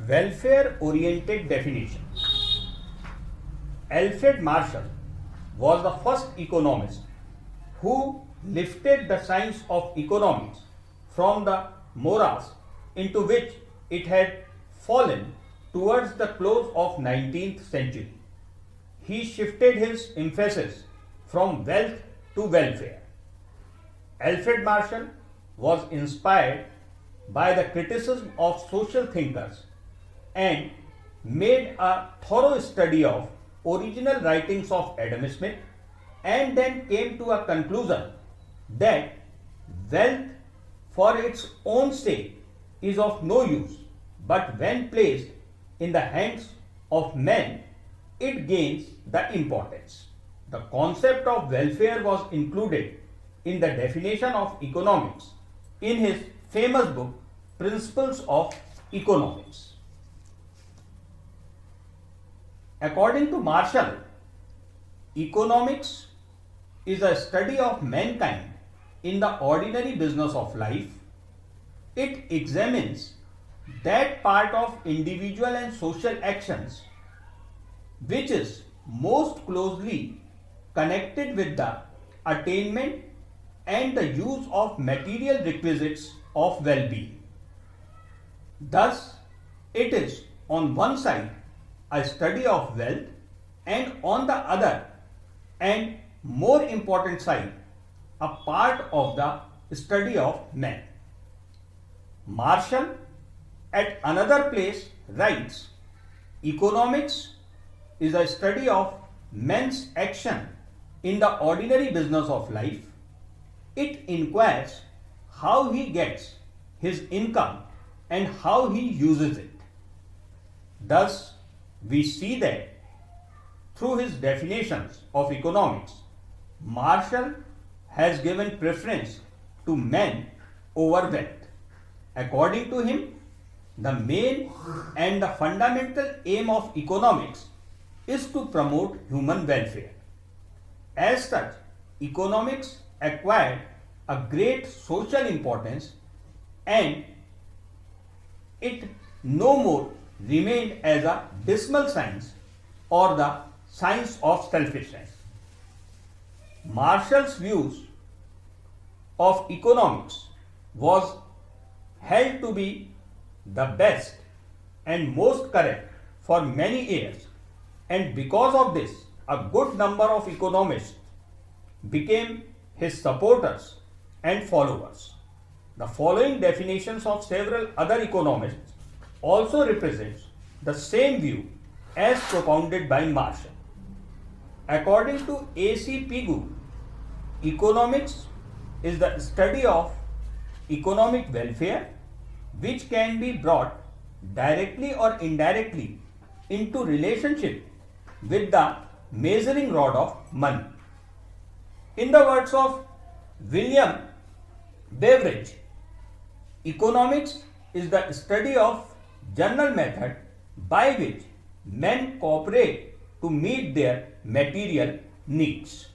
Welfare-oriented definition. Alfred Marshall was the first economist who lifted the science of economics from the morass into which it had fallen towards the close of 19th century. He shifted his emphasis from wealth to welfare. Alfred Marshall was inspired by the criticism of social thinkers and made a thorough study of original writings of Adam Smith and then came to a conclusion that wealth for its own sake is of no use, but when placed in the hands of men, it gains the importance. The concept of welfare was included in the definition of economics in his famous book Principles of Economics. According to Marshall, economics is a study of mankind in the ordinary business of life. It examines that part of individual and social actions which is most closely connected with the attainment and the use of material requisites of well-being. Thus, it is on one side a study of wealth and on the other and more important side a part of the study of man. Marshall at another place writes, economics is a study of man's action in the ordinary business of life. It inquires how he gets his income and how he uses it. Thus, we see that through his definitions of economics, Marshall has given preference to man over wealth. According to him, the main and the fundamental aim of economics is to promote human welfare. As such, economics acquired a great social importance and it no more remained as a dismal science or the science of selfishness. Marshall's views of economics was held to be the best and most correct for many years, and because of this a good number of economists became his supporters and followers. The following definitions of several other economists also represents the same view as propounded by Marshall. According to A.C. Pigou, economics is the study of economic welfare which can be brought directly or indirectly into relationship with the measuring rod of money. In the words of William Beveridge, economics is the study of general method by which men cooperate to meet their material needs.